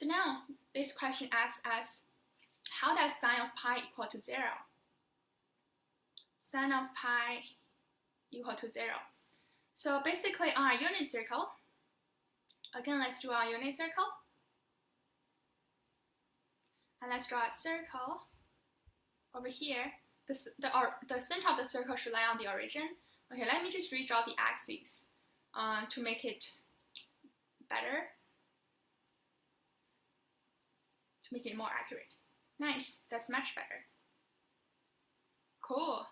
So now this question asks us, how does sine of pi equal to 0? Sine of pi equal to 0. So basically on our unit circle, again let's draw a unit circle. And let's draw a circle over here. The center of the circle should lie on the origin. Okay, let me just redraw the axes to make it better, to make it more accurate. Nice, that's much better. Cool,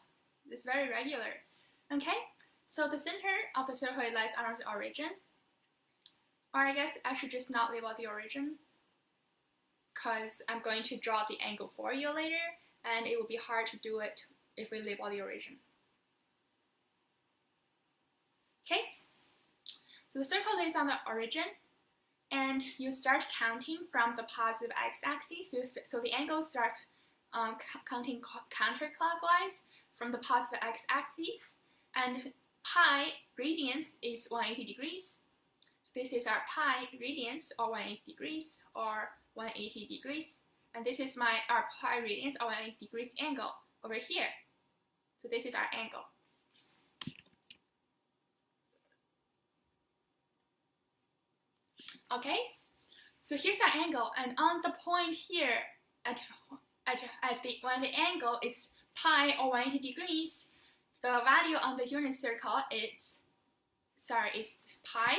it's very regular. Okay, so the center of the circle lies on the origin. Or I guess I should just not label the origin, because I'm going to draw the angle for you later, and it will be hard to do it if we label the origin. Okay, so the circle lays on the origin, and you start counting from the positive x-axis. So the angle starts counting counterclockwise from the positive x-axis, and pi radians is 180 degrees. So this is our pi radians, or 180 degrees, or 180 degrees, and this is our pi radians, or 180 degrees angle over here. So this is our angle. Okay, so here's our angle, and on the point here, when the angle is pi or 180 degrees, the value on the unit circle is pi.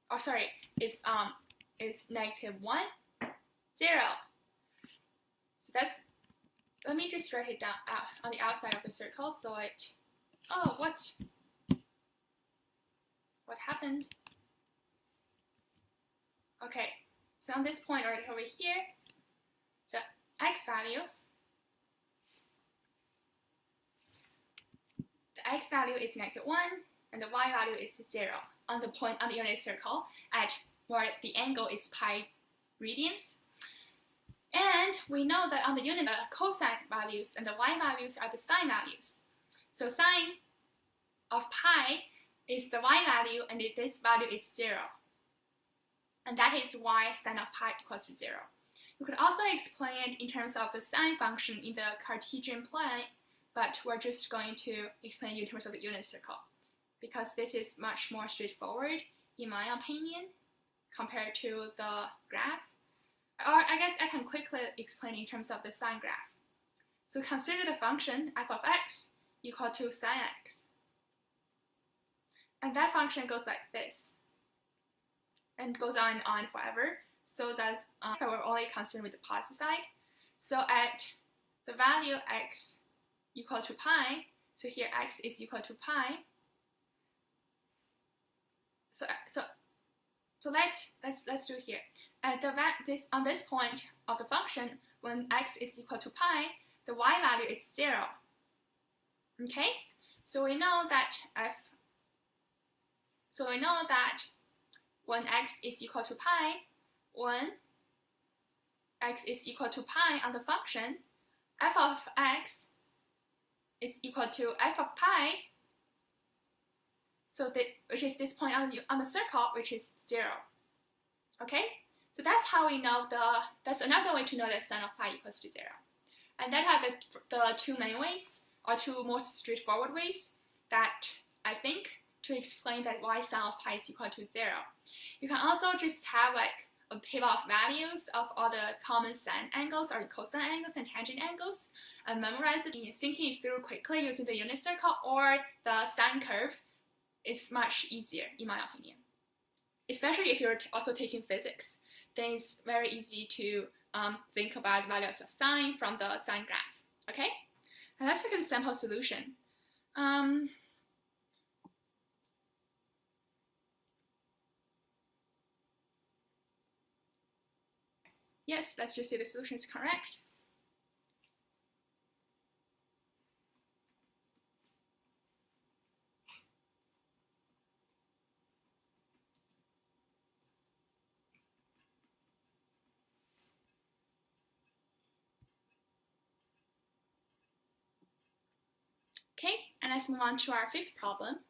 Oh, sorry, it's -1, 0. So that's, let me just write it down on the outside of the circle. So it, oh, what happened? Okay, so on this point right over here, the x value is -1, and the y value is 0 on the point on the unit circle at where the angle is pi radians. And we know that on the unit, the cosine values and the y values are the sine values. So sine of pi is the y value, and this value is 0. And that is why sine of pi equals to 0. You could also explain it in terms of the sine function in the Cartesian plane, but we're just going to explain it in terms of the unit circle, because this is much more straightforward, in my opinion, compared to the graph. Or I guess I can quickly explain in terms of the sine graph. So consider the function f of x equal to sine x. And that function goes like this, and goes on and on forever. So that's, but we're only concerned with the positive side. So at the value x equal to pi, so here x is equal to pi. So let's do here. At on this point of the function, when x is equal to pi, the y value is 0. Okay, so we know that when x is equal to pi, when x is equal to pi on the function, f of x is equal to f of pi. So which is this point on the circle, which is 0. Okay, so that's how we know that's another way to know that sine of pi equals to 0. And that are the two main ways, or two most straightforward ways that I think to explain that why sine of pi is equal to 0. You can also just have like a table of values of all the common sine angles or cosine angles and tangent angles, and memorize it, thinking it through quickly using the unit circle or the sine curve. It's much easier, in my opinion. Especially if you're also taking physics, then it's very easy to think about values of sine from the sine graph. Okay? And let's look at the sample solution. Yes, let's just say the solution is correct. Okay, and let's move on to our fifth problem.